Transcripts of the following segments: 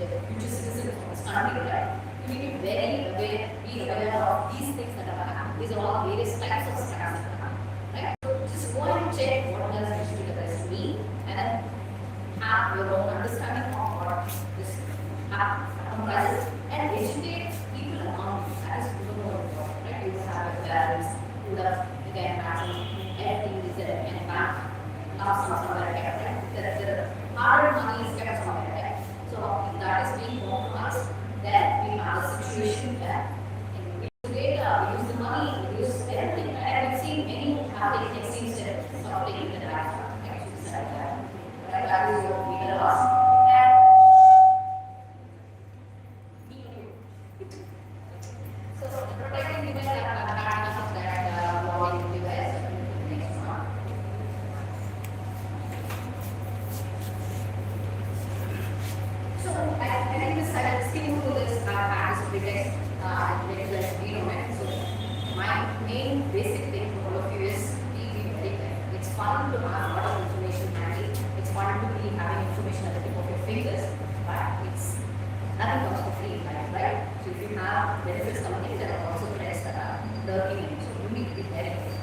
the future citizens of this country, right? You need to be aware of these things that are happening. These are all various types of scams that are happening, right? So just go and check what does digital arrest mean, and then have your own understanding of what this app comprises, and educate people around you. That is even more important, right? You have your parents who have again passing everything is there and back lost somewhere, right? The hard money is kept somewhere, right? So if that is being brought to us, then we have a situation where we use data, we use the money, we use everything. And we've seen many have taken extreme steps of taking the life, right? That is what we tell us. So protecting women are bad enough that warning device. Next one. So I think this skin through this has the biggest So my main basic thing for all of you is it's fun to have a lot of information handy. It's fun to be having information at the tip of your fingers, but it's nothing comes for free, right? So if you have benefits coming in, there are also threats that are lurking in. So you need to be very careful.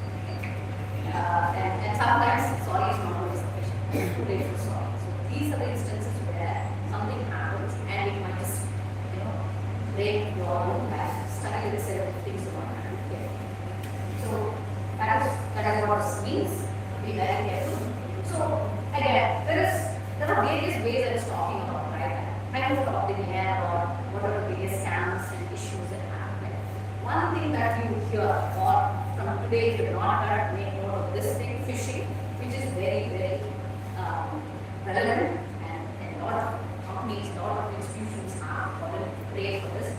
And sometimes sorry is not always sufficient. It's too late for sorry. So these are the instances where something happens and it might just, break your own life, study the set of things you want to do. So that is what this means. Be very careful. So again, there are various ways that it's talking about, right? Kind of about the air or what are the various scams and issues that happen. One thing that you hear, or from today, if you're not that make note of this thing, phishing, which is very, very relevant, and a lot of companies, a lot of institutions are already prepared for this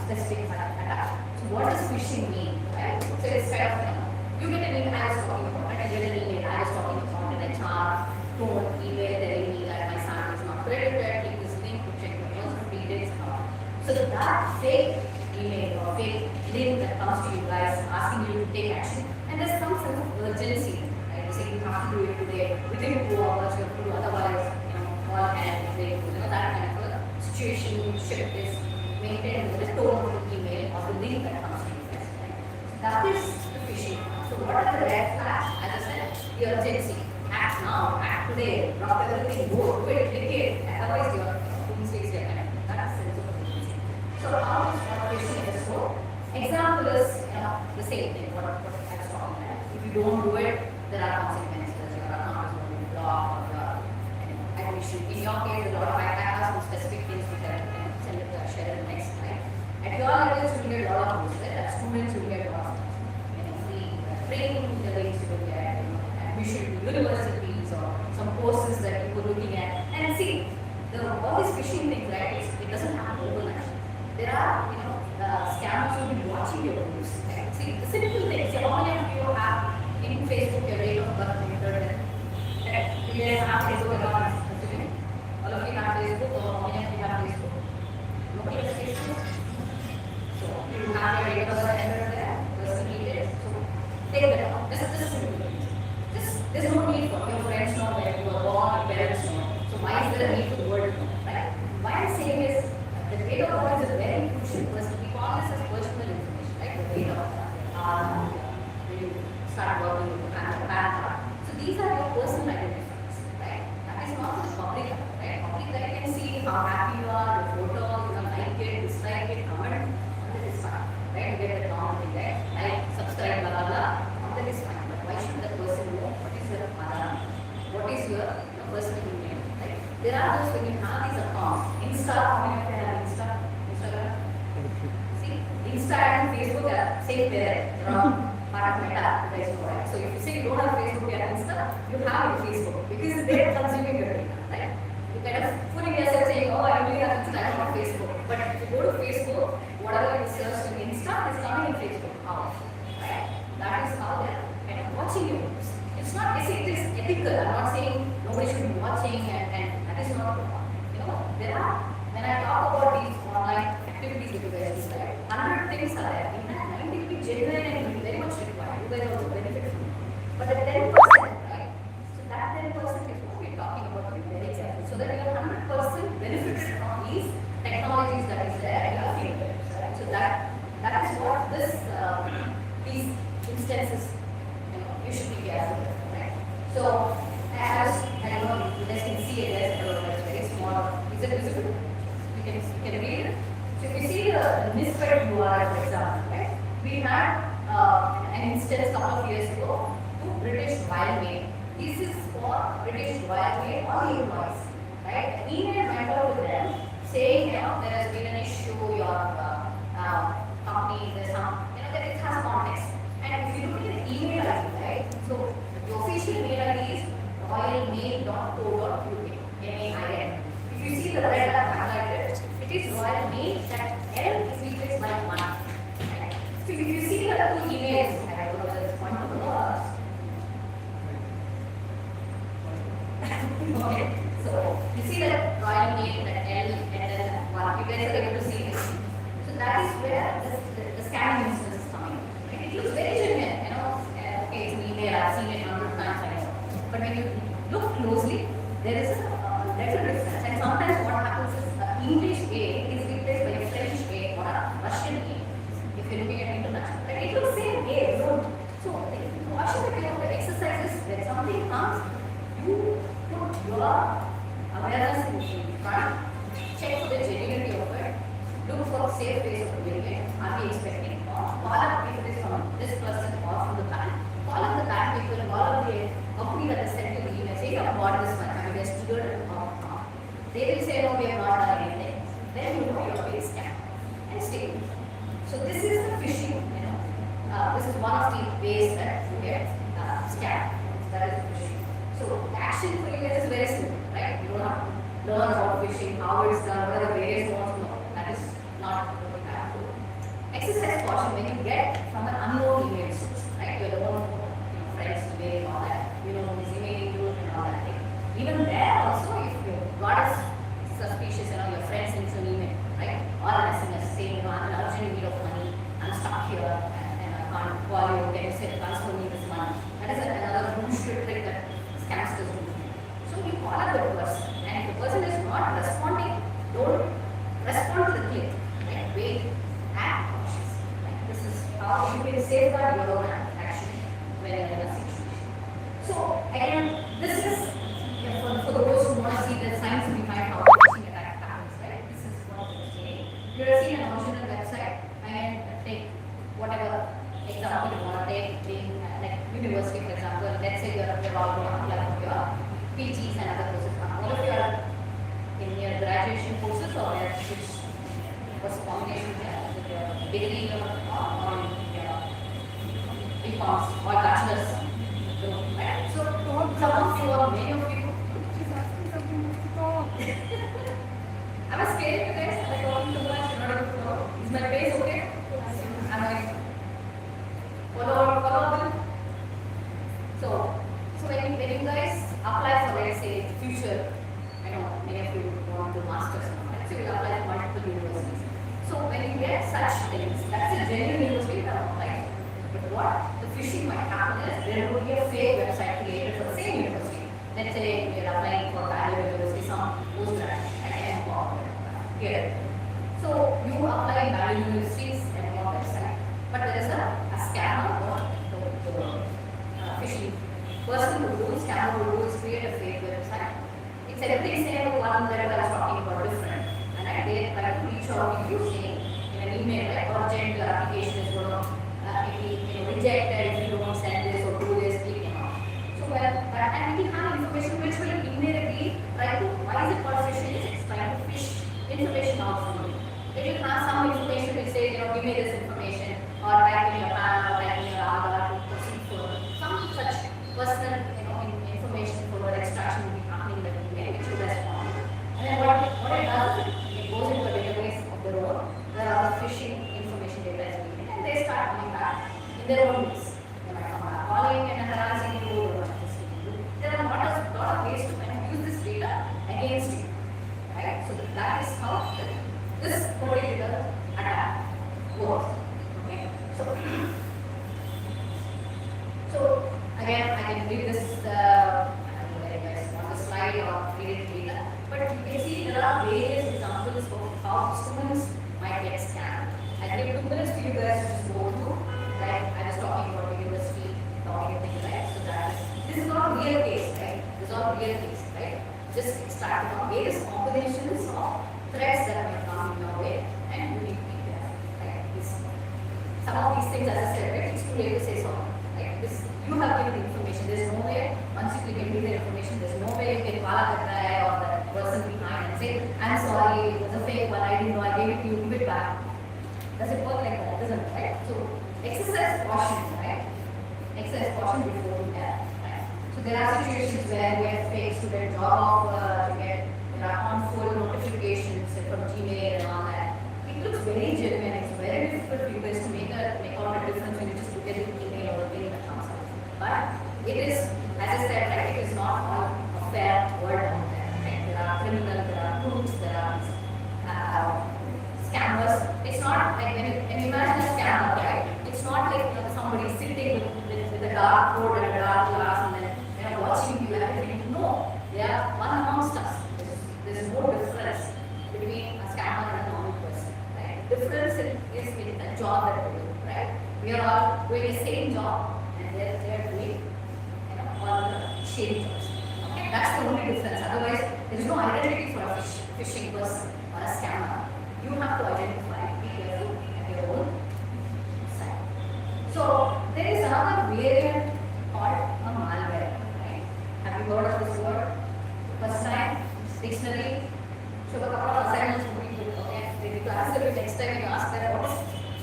specific attack. So what does phishing mean, right? So it's kind of you get an email, I was talking about, I get an email, I was talking about an HR tone email telling me that my son is not credited, click this link to check your personal details and all. So that fake email or fake link that comes to you guys asking you to take action, and there's some sense of urgency, right? Saying you have to do it today, within 2 hours you have to do, otherwise, all hands break, that kind of a situation should is maintained with the tone of the email or the link that comes to you guys, right? So that is the phishing. So what are the red flags? As I said, the urgency. Act now, act today, drop everything, go, do it, click it, otherwise your mistakes get connected. That's the sense of urgency. So how is phishing is so? Example is the same thing, what I was talking about. If you don't do it, there are consequences. Your account is going to be blocked, or admission. In your case, a lot of I have some specific things which I can send it to share in the next slide. At your levels, you get a lot of those, right? As students, you get a lot of training the links you will get, admission to universities or some courses that you were looking at. And see, all these phishing things, right, it doesn't happen overnight. There are, scammers who will be watching your moves. Right? See, the simple things, how many of you have in Facebook your rate of birth entered? Do you guys have Facebook accounts? All of you have Facebook, or how many of you have Facebook? Nobody has Facebook? So, you have your rate of birth entered there, personal details. Take that out. This is simple. There's no need for your friends know where you are born, your parents know. So why is there a need for the word know, right? Why I'm saying is the date of birth is a very crucial because we call this as personal information, right? The date of when you start working with the PAN card. So these are your personal identifiers, right? That is not for the public, right? Public that can see how happy you are, your photo, like it, dislike it, comment, that is fine, right? You get the common thing, right? Like, subscribe, blah, blah, blah. That is fine. But why should the person know what is your Madana? What is your personal email? Right? There are those when you have these accounts. Insta, how many of you have Instagram? See, Insta and Facebook are same there. Part of Meta, you guys know, right? So if you say you don't have Facebook, you have Insta, you have your Facebook because they're consuming your data, right? You kind of fooling yourself saying, oh, I only have Insta, I don't have Facebook. But if you go to Facebook, whatever you search in Insta is coming in Facebook. How? Right? That is how they're kind of watching you. It's not, it is ethical. I'm not saying nobody should be watching, and that is not, there are, when I talk about these online activities that you guys describe, 100 things are there. In that, 90 will be genuine and very much required. You guys also benefit from it. But the 10%, right? So that 10% is what we're talking about, be very careful. So that your 100% benefits from Is it visible? You can read it. So if you see the misfed URL, for example, right? We had an instance a couple of years ago to British Royal Mail. This is for British Royal Mail or the employees, right? An email went out to them saying, there has been an issue, your company, there's some, that it has context. And if you look at the email ID, right? So the official email ID is royalmail.co.uk, MAIL. If you see the red highlighted, it is Royal Mail that L is replaced by 1. Right? So if you see the two emails, I don't know whether it's 1 or more. Okay, so you see that Royal Mail, that L and then 1. You guys are able to see this. So that is where the scanning instance is coming. Right? It looks very genuine, okay, it's an email, I've seen it 100 times, I know. But when you look closely, there is a little difference. And sometimes what happens is English A is replaced by a French A or a Russian A. If you're looking at international, right? It looks same A. So what should be the exercise is when something comes, you put your awareness in front, check for the genuinity of it, look for safe ways of doing it. Are we expecting? Call up if it is from this person or from the bank. Call up the bank people, call up the company that has sent you the email, say, I bought this one, have you guys triggered it or not? They will say, no, we have not done anything. Then you know you're being scammed and stay. So this is the phishing, this is one of the ways that you get scammed. That is phishing. So the action for you guys is very simple, right? You don't have to learn about phishing, how it's done, what are the various ones, no. That is not what you have to do. Exercise caution when you get from an unknown email source, right? Your own friends email and all that, who's emailing you and all that thing. Even there also, if you got suspicious, your friend sends an email, right? Or an SMS saying, I'm in urgent need of money, I'm stuck here and I can't call you, can you say transfer me this money? That is another bullshit trick that scamsters do. So you call up the person, and if the person is not responding, don't respond to the click. Right? Wait, act cautious. Right? This is how you can safeguard your own action when you're in a situation. So again, this is for those who want to see the science behind how phishing attack happens, right? This is what we're saying. You're seeing an original website and take whatever example you want to take, being like university, for example. Let's say you're all going to apply for your PGs and other courses. All of you are in your graduation courses or what's the combination here with your degree or your BComs or bachelor's. Right? So some of you or many of you I was scared you guys, am I talking too much? You're not able to know. Is my face okay? Am I follow them? So when you guys apply for, let's say, future, I know many of you want to masters, so you apply to multiple universities. So when you get such things, that's a genuine university that apply. But what the phishing might happen is there will be a fake website created for the same university. Let's say you're applying for Bangalore University, some postgraduate at M.Com here. So you apply in Bangalore University's M.Com website, but there is a scammer or the phishing person who do scammer who do is create a fake website. It's everything same to one that I was talking about different, and they try to reach out to you saying in an email like urgent your application is going to be rejected if you don't send this or do this, click So and we have information which will immediately try to, why is it called phishing? It's trying to fish information out from you. It will have some information which says, give me this information, or type in your PAN, or type in your Aadhaar to proceed further. Some such personal information for what extraction will be happening in the email, which will respond. And then what it does is it goes into a database of their own, there are phishing information database, and they start coming back in their own ways. They might come back calling and harassing you. There are a lot of ways to use this data against you. Right? So that is how this particular attack works. Okay. So again, I can read this. I don't know whether you guys want the slide or read it later. But you can see there are various examples of how students might get scammed. I give 2 minutes to you guys to just go through. Right? I was talking about the university, talking things, right? So that is. This is not a real case, right? This is not a real case, right? Just starting on various combinations threats that may come in your way, and you need to be there. Right? Some of these things, as I said, right, it's too late to say sorry. Right? You have given the information. There's no way, once you give me the information, there's no way you can call up the guy or the person behind and say, I'm sorry, it was a fake one, I didn't know, I gave it to you, give it back. Does it work like that? Doesn't it? Right? So exercise caution, right? Exercise caution before you act. Right? So there are situations where we have fakes to get job offer, to get harmful notifications from Gmail and all that. It looks very genuine. It's very difficult for you guys to make out a difference when you just look at the email or the thing that comes out. But it is, as I said, right, it is not all a fair world out there. Right? There are criminals, there are crooks, there are scammers. It's not like when you imagine a scammer, right? It's not like somebody sitting with a dark code and a dark glass and then watching you everything. No, they are one amongst us. There's no difference between a scammer and a normal person. Right? Difference is in the job that we do. Right? We are all doing the same job, and they're doing all the shady jobs. Okay, that's the only difference. Otherwise, there is no identity for a phishing person or a scammer. You have to identify, be careful at your own side. So there is another variant called a malware. Right? Have you heard of this word? First time, dictionary. So a couple of assignments will be good. Okay, the class will be next time you ask that what is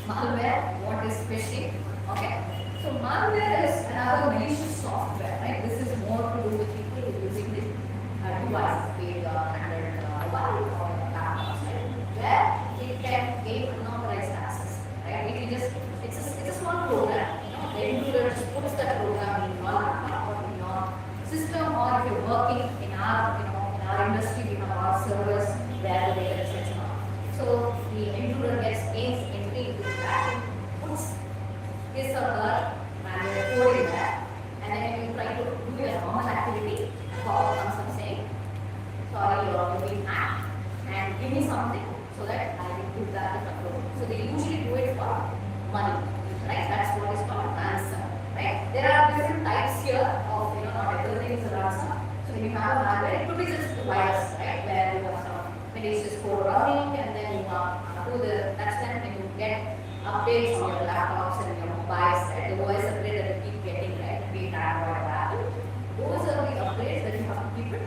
malware, what is phishing. Okay. So malware is another malicious software. Right? This is more to do with people using the devices, be it Android mobile or laptops, right? Where it can gain unauthorized access. Right? It's a small program. The intruder just puts that program in your laptop or in your system, or if you're working in our industry, we have our servers where the data is fetched on. So the intruder gains entry into that, puts his or her malware code in that, and then when you try to do your normal activity, a pop comes up saying, sorry, you're being hacked, and give me something so that I will put that to control. So they usually do it for money, right? That's what is called ransom, right? There are different types here of, not everything is a ransom. So when you have a malware, it could be just a virus, right? Where you have some malicious code running, and then you that's when you get updates on your laptops and your mobiles, right? The OS upgrade that you keep getting, right? Be it Android or Apple. Those are the upgrades that you have to keep it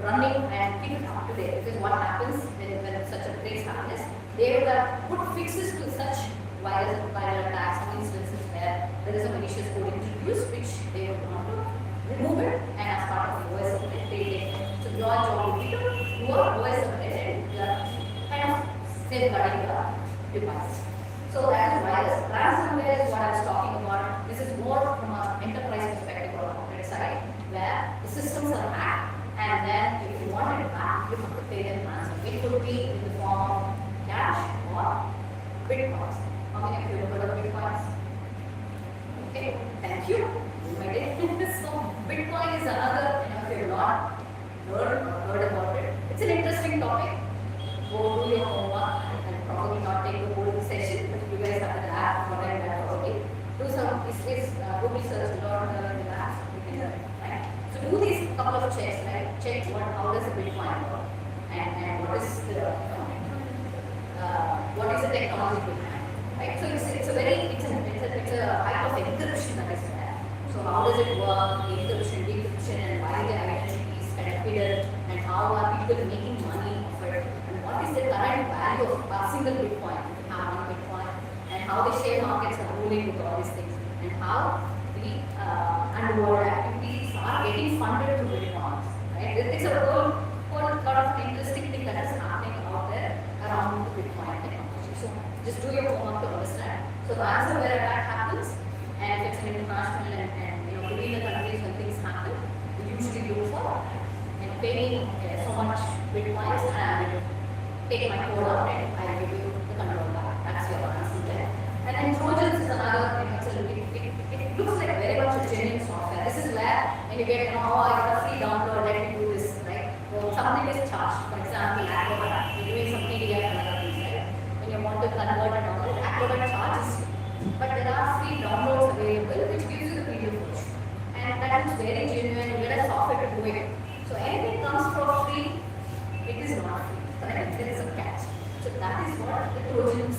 running and keep it up to date. Because what happens when such upgrades happen is they would have put fixes to such viral attacks and instances where there is a malicious code introduced, which they would want to remove it, and as part of the OS upgrade, they take it. So your job will be to do a OS upgrade, and you are kind of safeguarding your device. So that is virus. Ransomware is what I was talking about. This is more from an enterprise perspective or corporate side, where the systems are hacked, and then if you want it back, you have to pay them ransom. It could be in the form of cash or bitcoins. How many of you have heard of bitcoins? Okay, thank you. So Bitcoin is another, if you have not heard about it, it's an interesting topic. Go do your homework and probably not take the whole session, but you guys have the app, what I have already. Do some Google search, learn the apps, you can learn it, right? So do these couple of checks, right? Check how does a Bitcoin work, and what is the technology behind, right? So it's a type of encryption that is there. So how does it work? The encryption, decryption, and why the identity is kind of hidden, and how are people making money of it, and what is the current value of a single Bitcoin, if you have one Bitcoin, and how the share markets are ruling with all these things, and how the underworld activities are getting funded through Bitcoins. Right? It's a whole lot of interesting thing that is happening out there around the Bitcoin technology. So just do your homework to understand. So the ransomware attack happens, and if it's an international and between the countries when things happen, we usually look for pay me so much Bitcoins and I will take my code out and I will give you the control back. That's your ransomware. And then Trojans is another, it looks like very much a genuine software. This is where when you get, I got a free download, let me do this, right? So something is charged. For example, Acrobat, you're doing some PDF and other things, right? When you want to convert and download, Acrobat charges you. But there are free downloads available which gives you the PDF version. And that is very genuine, you get a software to do it. So anything comes for free, it is not free. But again, there is a catch. So that is what the Trojan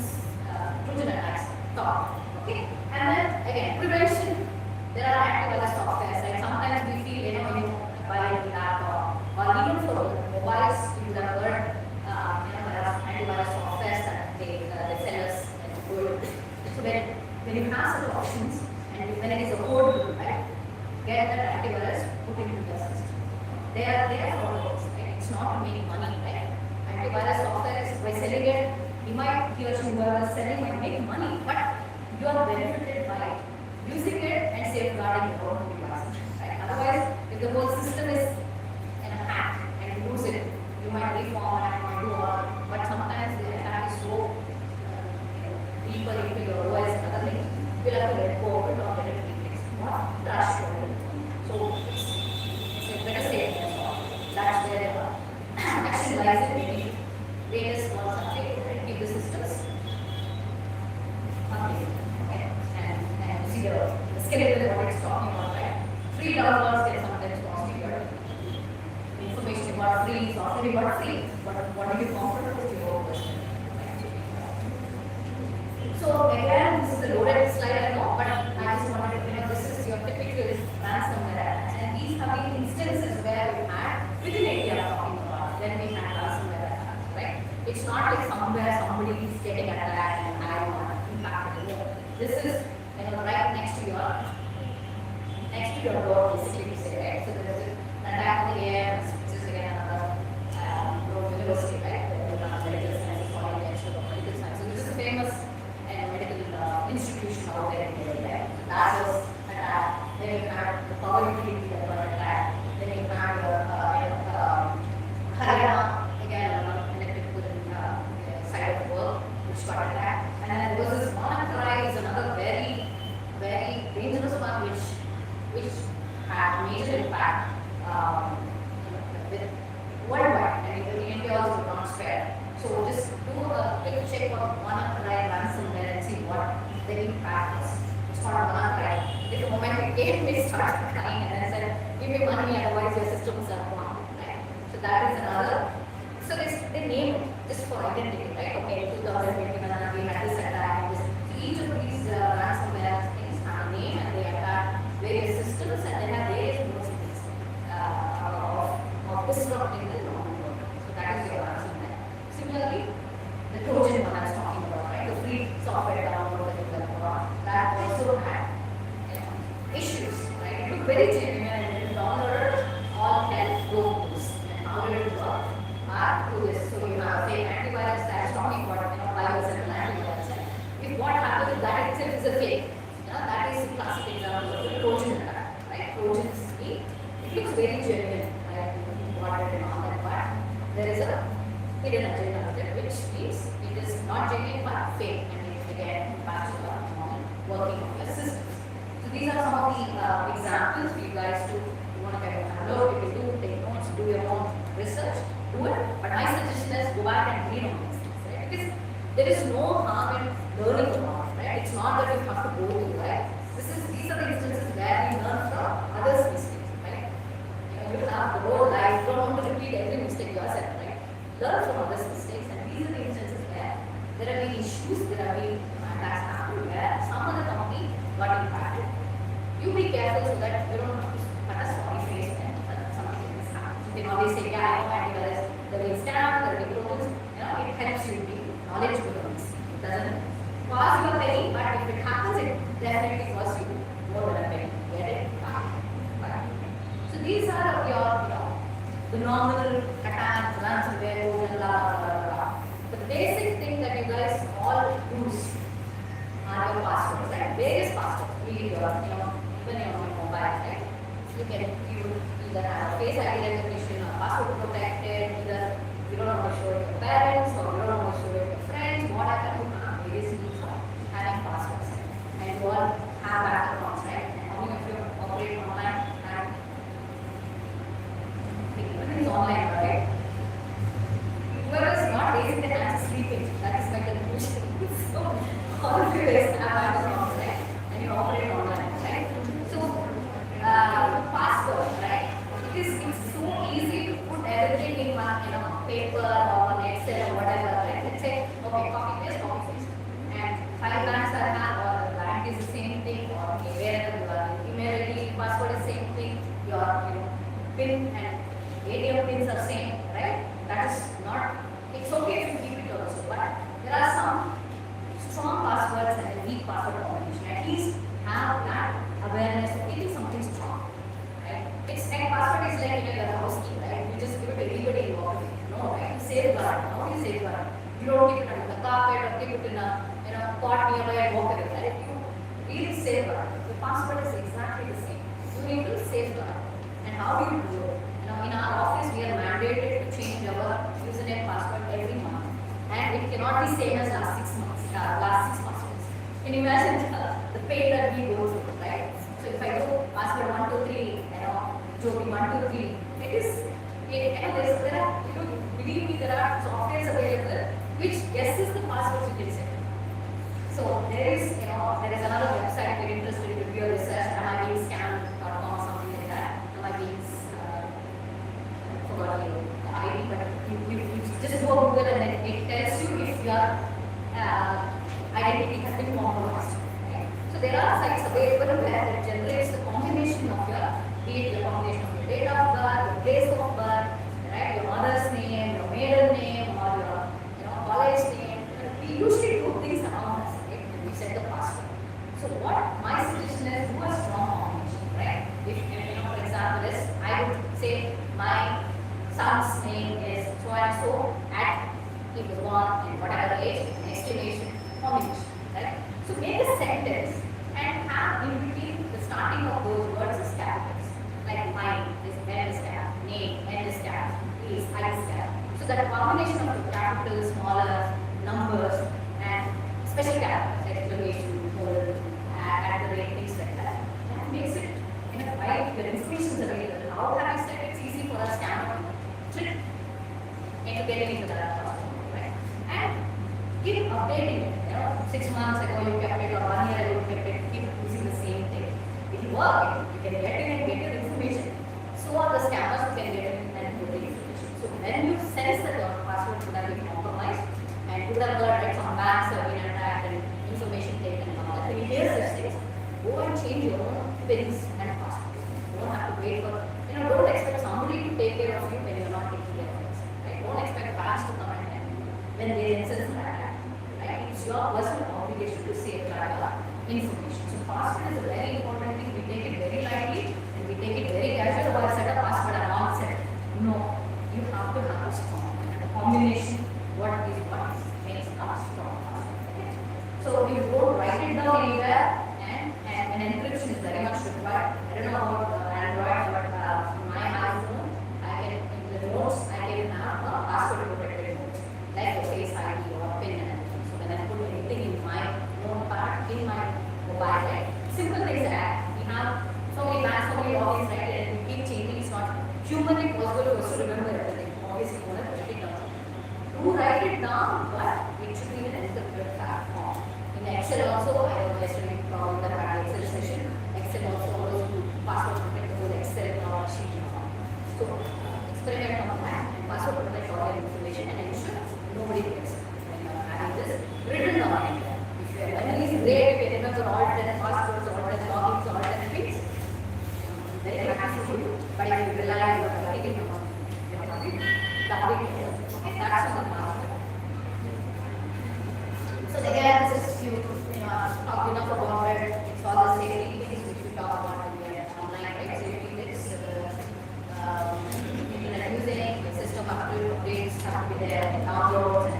attacks talk. Okay, and then again, prevention. There are antivirus softwares. Like sometimes we feel, when you buy a laptop or even for mobiles, you would have heard, there are antivirus softwares that they sell us and good. So when you have such options and when it is a code, right, get that antivirus, put it into the system. They are there for those, right? It's not to make money, right? Antivirus software is by selling it, he or she whoever is selling might make money, but you are benefited by using it and safeguarding your own device. Right? Otherwise, if the whole system is in a hack and you lose it, you might reform and you might do all, but sometimes the attack is so deeper into your OS and other things, you'll have to let go of it or let it be fixed. Not rush to it. So it's better safe than sorry. That's where action lies in making various small something and keep the systems updated. And see the skeleton what it's talking about, right? Free downloads get sometimes costly, but information you got free, software you got free, but what are you comfortable with your question? So again, this is the loaded slide, I know, but I just wanted to this is your typical ransomware, and these have been instances where we had within India talking about when we had ransomware attacks, right? It's not like somewhere somebody is getting attacked and I want impacted. This is right next to your door, basically, to say, right? So there is an attack on the air, which is again another university, right? Medical science, medical science. So this is a famous medical institution out there in India, right? So that was attacked. Then you had the power utility that got attacked. Then you had Haryana, again, electrical side of the world, which got attacked. And then there was this WannaCry, is another very, very dangerous one, which had major impact with worldwide, and even India also not spared. So just do a quick check on WannaCry ransomware and see what the impact is. It's called WannaCry. If the moment it came, they started crying and then said, give me money, otherwise your systems are gone. Right? So that is another. So they name it just for identity, right? Okay, 2021 we had this attack. So each of these ransomware things have a name and they attack various systems and they have various processes of disrupting the normal world. So that is your ransomware. Similarly, the Trojan one I was talking about, right? The free software download that you can that also had issues, right? It looked very genuine and it downloaded all 10 rules and how did it work? To this. So you have say antivirus that's talking about virus and antivirus. If what happens if that itself is a fake, that is a classic example of a Trojan attack, right? Trojans it looks very genuine, right? Important and all that, but there is a hidden agenda of it, which means it is not genuine but fake, and it again impacts the working of your systems. So these are some of the examples for you guys to want to kind of download. If you do take notes, do your own research. Do it, but my suggestion is go back and read on these things, right? Because there is no harm in learning about it, right? It's not that you have to go to, right? These are the instances where you learn from others' mistakes, right? You have the whole life, you don't want to repeat every mistake yourself, right? Learn from others' mistakes, and these are the instances where there have been issues, there have been attacks happened where some of the company got impacted. You be careful so that you don't have to cut a sorry face when something is happening. You can always say, yeah, I know antivirus. The way stamp, the way close, it helps you be knowledgeable on this. It doesn't cost you a penny, but if it happens, it definitely costs you more than a penny. Get it? So these are your, the normal attacks, ransomware, blah, blah, blah, blah. The basic thing that you guys all use are your passwords, right? Various passwords. Be your, even your mobile, right? You either have a face ID recognition or password protected, either you don't want to show it to your parents or you don't want to show it to your friends, whatever you have, various needs of having passwords. And you all have that accounts, right? And how many of you operate online and everything is online, right? Whoever is not raising their hands is sleeping. That is my conclusion. So all of you guys have accounts, right? And you operate online, right? So password, right? It's so easy to put everything in one, paper or on pin and ATM pins are same, right? That is not, it's okay if you keep it also, but there are some strong passwords and a weak password combination. At least have that awareness of keeping something strong, right? It's like password is like in a house key, right? You just give it to anybody and walk away. No, right? You safeguard. How do you safeguard? You don't keep it under the carpet or keep it in a pot nearby and walk away, right? You really safeguard. The password is exactly the same. You need to safeguard. And how do you do it? In our office, we are mandated to change our username password every month, and it cannot be same as last 6 months. Last 6 passwords. Can you imagine the pain that we go through, right? So if I do password 123, Joby 123, it is. There are, believe me, there are softwares available which guesses the passwords you can set. So there is another website if you're interested in your research, amibeingscammed.com, something like that. Forgot the ID, but you just go Google and then it tells you if your identity has been compromised. Right? So there are sites available where it generates the combination of the combination of your date of birth, your place of birth, right? Your mother's name, your maiden name, or your college name. We usually do things around us, right? When we set the password. So what my suggestion is, do a strong combination, right? If for example, is I would say my son's name is so and so at he was born in whatever age, an exclamation combination, right? So make a sentence and have in between the starting of those words as characters. Like mine is N is cap, name, N is cap, E is I is cap. So that combination of the capitals, smaller, numbers, and special characters, exclamation, colon, at the rate, things like that makes it, while the information is available, how have I said it's easy for a scammer to trick into getting into that password, right? And keep updating it. 6 months ago you kept it, or 1 year ago you kept it, keep using the same thing. It will work. You can get in and get your information. So are the scammers who can get in and get the information. So when you sense that your password could have been compromised and could have got some banks have been attacked and information taken and all that, when you hear such things, go and change your own pins and passwords. You don't have to wait for, don't expect somebody to take care of you when you're not taking care of yourself. Right? Don't expect banks to come and help you when they themselves are attacked. Right? It's your personal obligation to safeguard your information. So password is a very important thing. We take it very lightly and we take it very casual. Or set a password and not set. No, you have to have a strong and a combination. What makes a strong password. Okay? So you don't write it down anywhere, and an encryption is very much required. I don't know about Android, but my iPhone, in the notes, I can have a password protected notes, like a face ID or PIN and everything. So when I put anything in my notepad, in my mobile, right? Simple things that we have so many banks, so many logins, right? And we keep changing. It's not humanly possible to remember everything. Obviously, you want to write it down. Do write it down, but it should be in an encrypted form. In Excel also, I was yesterday from the Excel session. Excel also allows you to password protect the whole Excel or sheet. So experiment on that and password protect all your information and ensure nobody gets it when you are having this written down. If your memory is great, if you remember all 10 passwords, all 10 logins, all 10 things, very happy for you. But if you rely on your writing down, that's on the password. So again, this is you talk enough about it. It's all the safety things which we talk about in the online, right? Safety things, internet using, the system updates have to be there, downloads.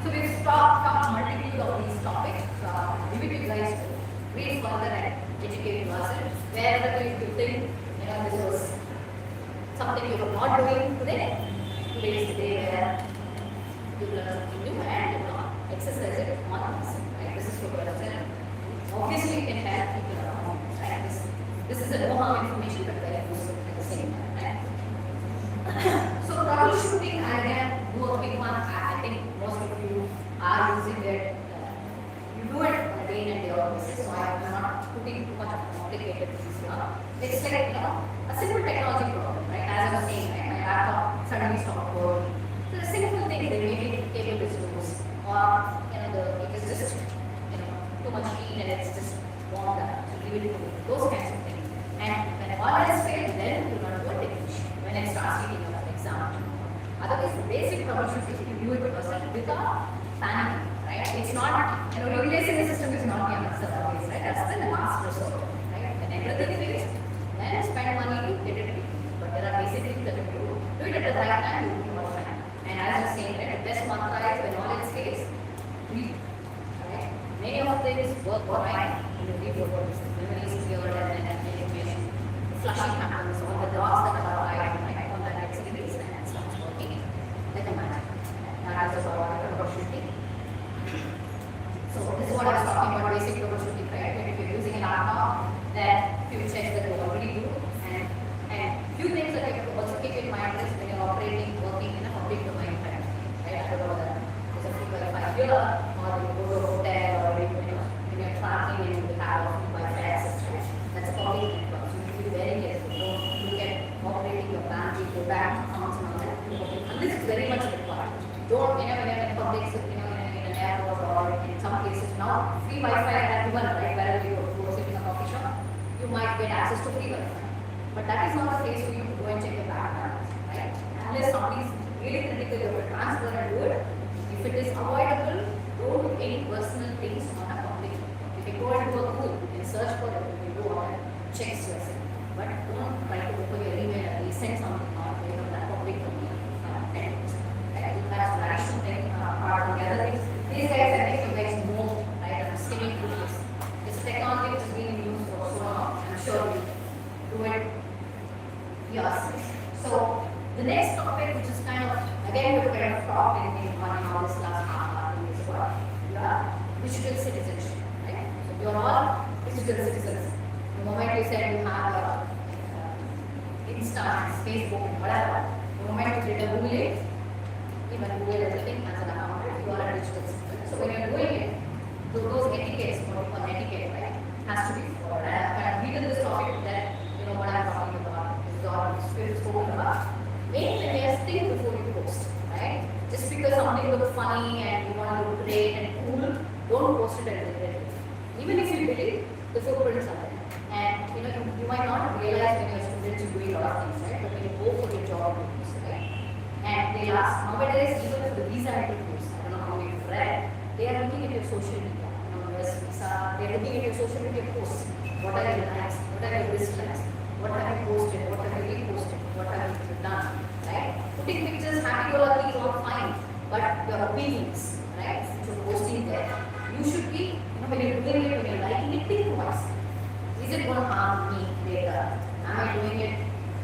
So we've talked multiple of these topics. Leave it to you guys to read further and educate yourself. Wherever you think this was something you were not doing today, today is the day where you learn something new and you exercise it on yourself, right? This is for yourself. Obviously, you can help people around you, right? This is a no-harm information, but very useful at the same time, right? So troubleshooting, again, do a big one. I think most of you are using it. You do it on a day in and day out basis, so I'm not putting too much of complicated things here. It's like, a simple technology problem, right? As I was saying, right? My laptop suddenly stopped working. So the simple thing, they maybe the cable is loose, or it is just too much heat and it's just warmed up. So leave it to those kinds of things. And when all else fails, then you not do a technician. When without panicking, right? It's not, replacing the system is not the answer always, right? That's the last resort, right? When everything is fixed, then spend money to get it fixed. But there are basic things that you do it at the right time, you will be more fine. And as you're saying, right, the best mantra is when all is fixed, breathe, right? Many of things work fine in the real world. Memory is cleared and then information flushing happens, all the dots that are right, right, all that gets released and it starts working like a magic. That is about troubleshooting. So this is what I was talking about, basic troubleshooting, right? If you're using an laptop, then few checks that you already do, and few things that you have to also keep in mind is when you're operating, working in a public domain, right? I don't know that there's a free Wi-Fi here, or you go to a hotel, or when you're traveling and you have a free Wi-Fi access, right? That's a public network, so you need to be very careful. Don't look at operating your bank, your bank accounts and all that. And this is very much required. Don't, whenever you're in public, in an airport or in some places now, free Wi-Fi at everyone, right? Wherever you go, sit in a coffee shop, you might get access to free Wi-Fi. But that is not the place for you to go and check your bank balance, right? Unless something is really critical, you have to transfer and do it. If it is avoidable, don't do any personal things on a public. If you go into a Google and search for it, you can do all that checks yourself. But don't try to open your email and send something on that public domain. That's the additional thing, part of the other things. These guys, I think you guys know, right, I'm skimming through this. This technology which is being used for so long, I'm sure you do it yourself. So, the next topic, which is kind of, again, we're kind of talk in on this last half is what? Digital citizenship, right? So, you're all digital citizens. The moment you said you have Insta, Facebook, whatever, the moment you did a Google, even Google everything as an account, you are a digital citizen. So when you're doing it, those etiquettes, what we call etiquette, right, has to be followed. And we did this topic that, what I'm talking about, is all spoken about. Make the best thing before you post, right? Just because something looks funny and you want to look great and cool, don't post it at the even if you delete the footprint is there. And you might not realize when you're a student you do a lot of things, right? But when you go for your job, right? And they ask, nowadays, even for the visa interviews, I don't know how you've read, they are looking at your social media. They are looking at your social media posts. What are your likes? What are your dislikes? What have you posted? What have you reposted? What have you done? Right? Putting pictures, happy-go-lucky is all fine. But your opinions, right? So posting there, you should be, when you're doing it, when you're liking it, think twice. Is it going to harm me later? Am I doing it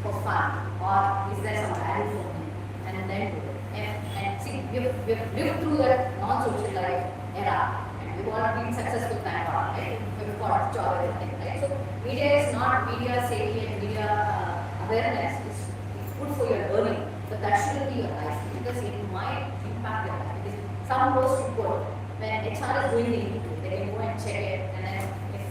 for fun? Or is there some value for me? And then do it. And see, we've lived through that non-social life era, and we've all been successful thank God, right? We've got job and everything, right? So media is not media safety and media awareness is good for your learning, but that shouldn't be your life because it might impact your life. Because some posts you put when HR is doing the interview, they can go and check it, and then if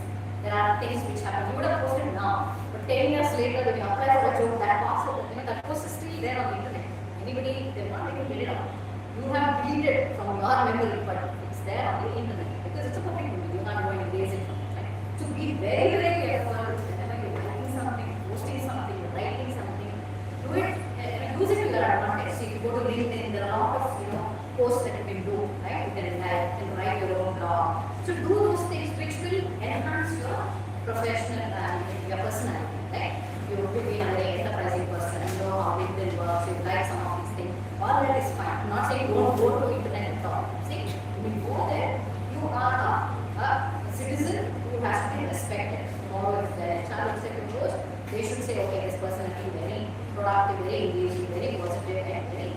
there are things which happen, you would have posted now, but 10 years later when you apply for a job, that post is still there on the internet. Anybody, they want to get it out. You have deleted from your memory, but it's there on the internet because it's a public memory. You're not going to erase it from it. Right? So be very, very careful whenever you're writing something, posting something, writing something. Do it and use it to your advantage. So if you go to LinkedIn, there are a lot of posts that you can do, right? You can write your own blog. So do those things which will enhance your professional your personality, right? You will be a very enterprising person, you know how LinkedIn works, you like some of these things. All that is fine. I'm not saying don't go to internet and talk. See, when you go there, you are a citizen who has to be respected. Tomorrow, if the HR looks at your post, they should say, okay, this person has been very productive, very engaging, very positive, and very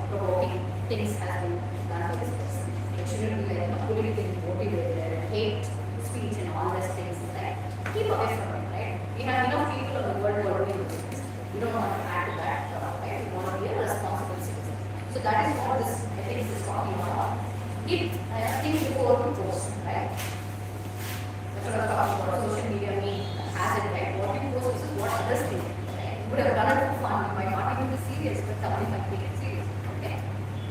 provoking things has been done by this person. It shouldn't be like politically motivated and hate speech and all those things. Right? Keep away from it. We have enough people in the world who are doing this. We don't want to add to that, right? We want to be a responsible citizen. So that is what this, I think, is talking about. Think before you post, right? That's what I'm talking about. Social media has it, right? What you post is what others think, right? You would have done it for fun. You might not even be serious, but somebody might take it serious, okay?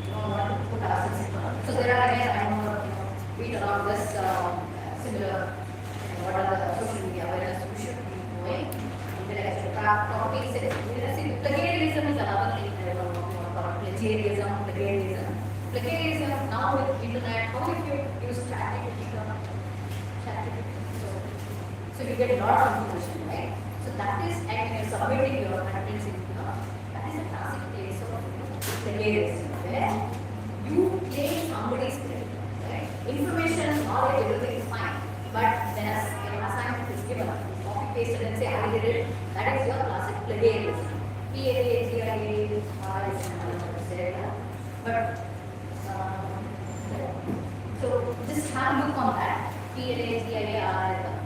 You don't want to put ourselves in front. So there are, again, I don't know, read around this similar, what are the social media awareness you should be doing. Topics, plagiarism is another thing. Plagiarism. plagiarism now with internet, how if you use ChatGPT, so you get a lot of information, right? So that is, and when you're submitting your contents in that is a classic case of plagiarism, where you claim somebody's credit, right? Information, knowledge, everything is fine, but when an assignment is given, copy paste and say I did it, that is your classic plagiarism. Plagiarism is another word, but so just have a look on that. PLAGIAR.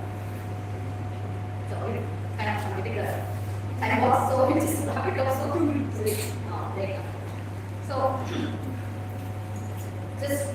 So it kind of political. And also it is rapid also break. So just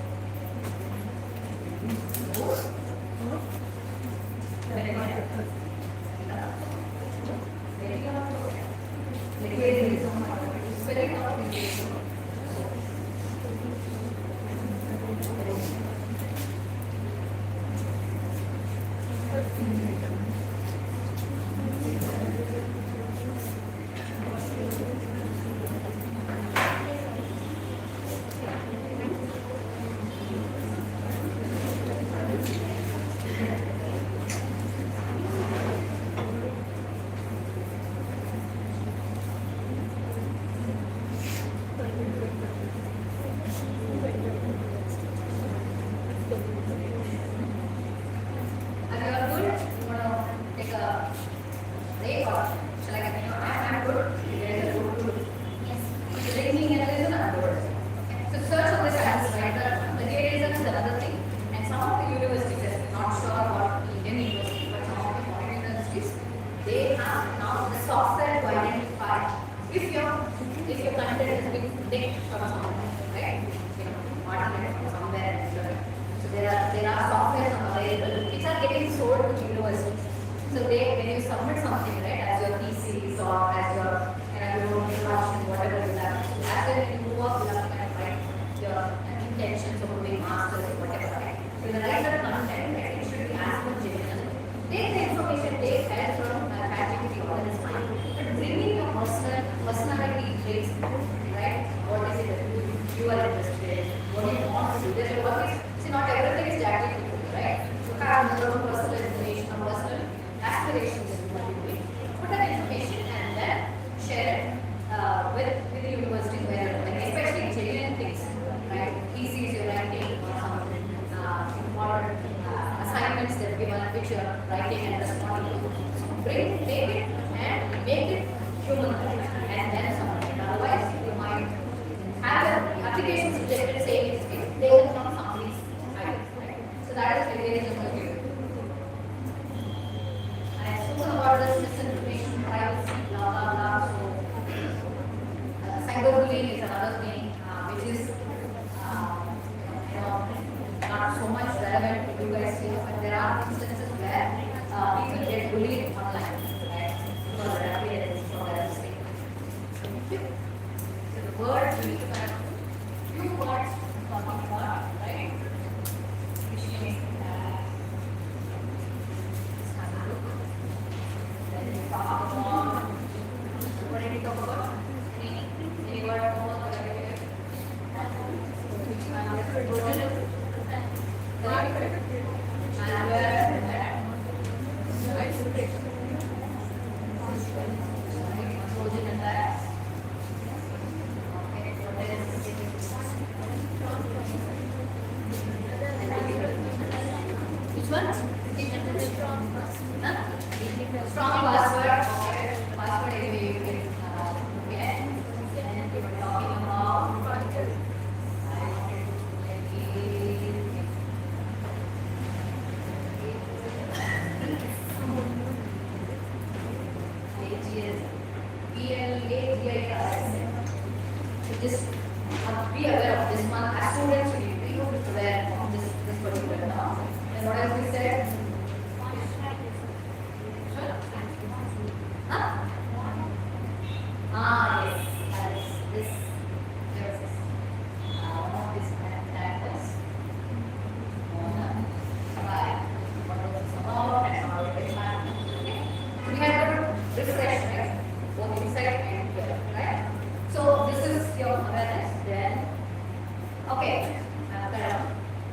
Okay,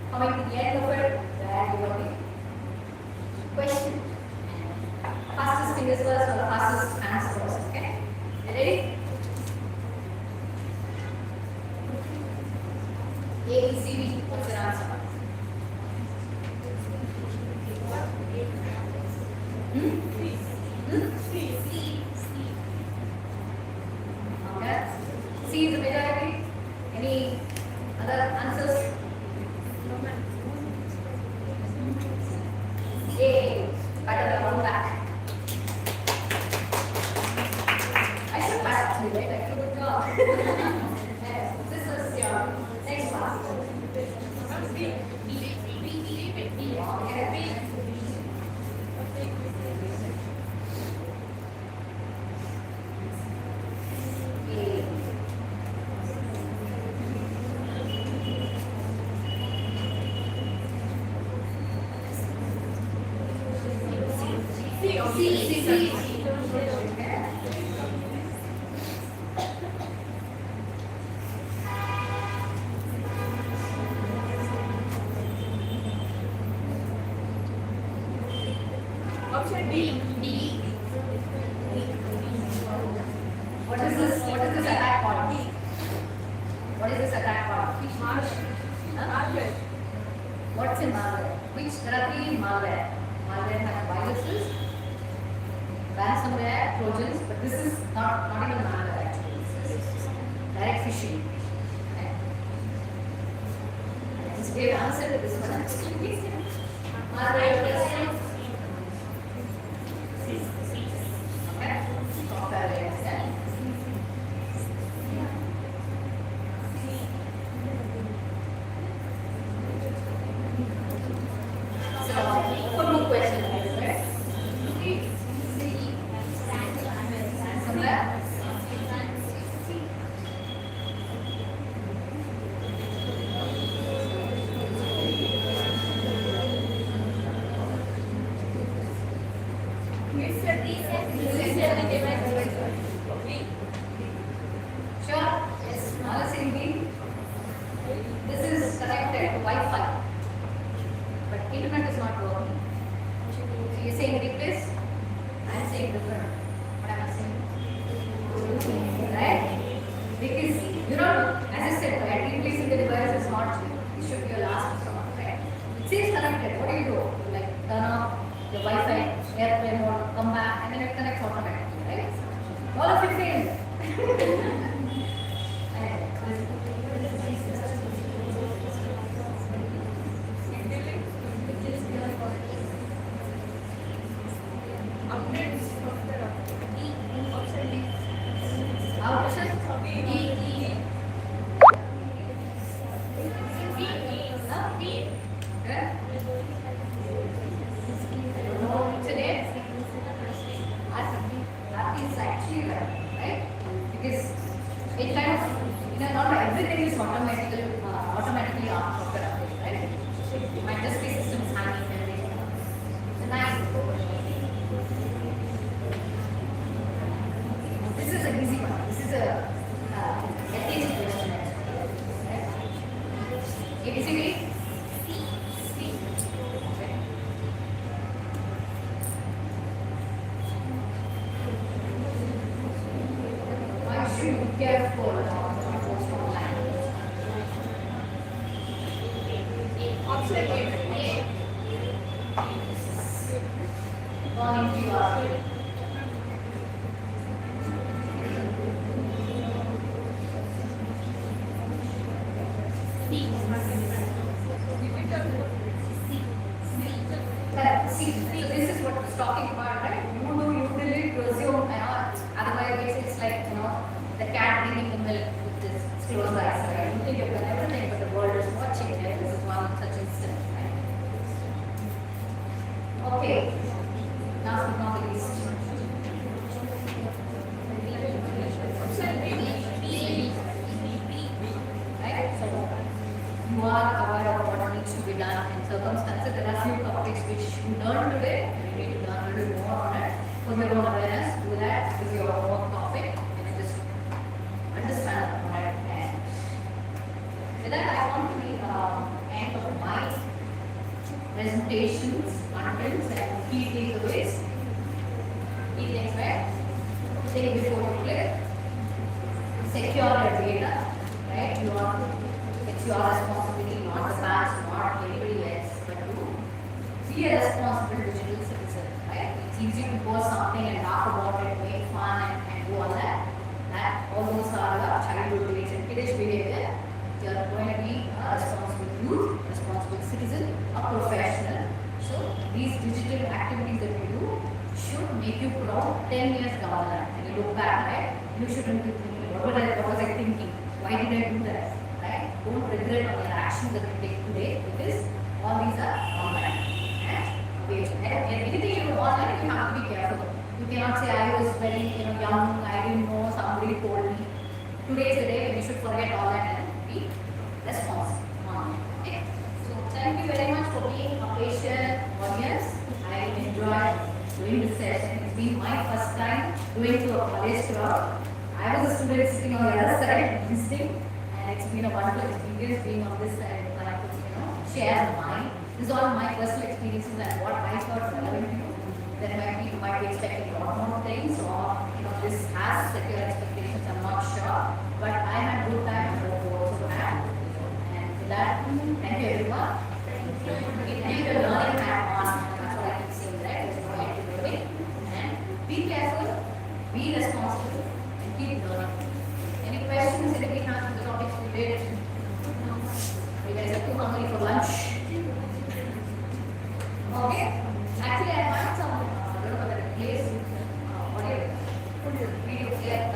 coming to the end of it, where you want the question. Fastest fingers first or the fastest hands first, okay? You ready? A, B, C, D, what's your answer? Okay. C is the majority. Any other answers? A, better than one back. I should pass actually, right? I did a good job. Yes, this is your next one. Okay. C. Option D. What is this? What is this attack called? What is this attack called? Malware. What's in malware? There are three in malware. Malware has viruses, ransomware, trojans, but this is not even malware actually. This is direct phishing. Okay. Just give answer to this one actually. Malware question. Okay. Software understand. So, one more question. Right? Somewhere? Sure. Yes. Another thing, this is connected to Wi-Fi, but internet is not working. So you're saying replace? I'm saying different. What am I saying? Right? Because you know, as I said, right, replacing the device is not it should be your last resort, right? It says connected. What do? You like turn off the Wi-Fi, airplane mode, come back, and then it connects automatically, right? All of it failed. Automatically software update, right? It might just be systems hanging and everything. So nice. This is an easy one. This is a easy question. Right? ABCD? C. Okay. Why should you be careful about the post online? Option A. Going to Correct. C. So this is what it's talking about, right? You delete, resume, otherwise it's like, the cat drinking the milk with this closed eyes, right? You think you've done everything, but the world is watching, and this is one such instance, right? Okay. Last but not least. Right? So you are aware of what needs to be done in circumstances. There are few topics which you learn today, and you need to learn a little more on it. For your own awareness, do that with your own topic, and just understand what it is. With that, I want to be end of my presentations, contents, and key takeaways. Key things, right? Think before you click. Secure your data, right? It's your responsibility, not the bank's, not anybody else, but to be a responsible digital citizen, right? It's easy to post something and laugh about it, make fun and do all that. All those are the childhood days and kiddish behavior. You are going to be a responsible youth, responsible citizen, a professional. So these digital activities that you do should make you proud 10 years down the line. And you look back, right? You shouldn't be thinking, what was I thinking? Why did I do that? Right? Don't regret on your actions that you take today, because all these are online. And anything you do online, you have to be careful. You cannot say I was very young, I didn't know, somebody told me. Today is the day when you should forget all that and be responsible. Okay. So thank you very much for being a patient audience. I enjoyed doing this session. It's been my first time going to a college crowd. I was a student sitting on the other side listening, and it's been a wonderful experience being on this side and I could share mine. This is all my personal experiences and what I thought relevant to you. Then you might be expecting a lot more things, or this has secure expectations, I'm not sure. But I had a good time and hope you also had. And with that, thank you everyone. Keep your learning hat on, that's what I keep saying, right? There's no end to doing. And be careful, be responsible, and keep learning. Any questions, anything on the topics we did? You guys are too hungry for lunch. Okay. Actually, I have some place video here.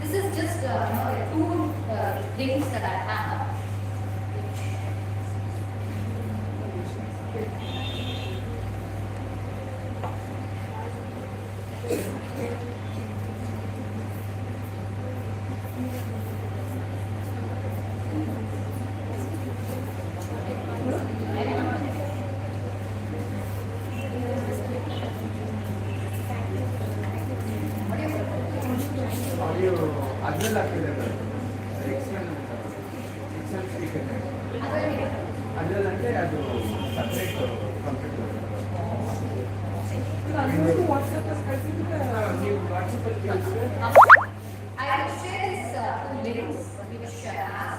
This is just two things that I have. I will share this links which has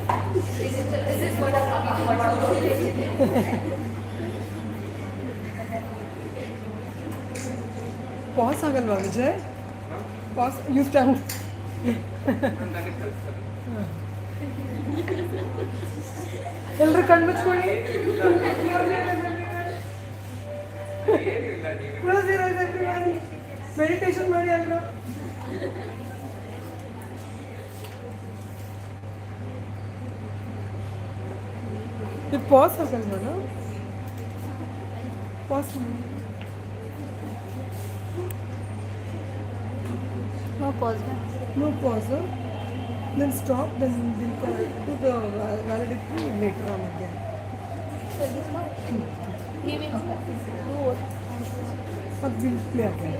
This is what I'm talking about. Pause ಆಗಲ್ವಾ Vijay? Pause. You stand. ಎಲ್ಲರೂ ಕಣ್ಣು ಮುಚ್ಕೊಳ್ಳಿ. Close your eyes everyone. Meditation ಮಾಡಿ ಎಲ್ಲರೂ. ಇದು pass ಆಗಲ್ವಾ? Pass ಮಾಡಿ. No pause. No pause. Then stop. Then we'll do the validity later on again. So this one. He will do what? But we'll play again.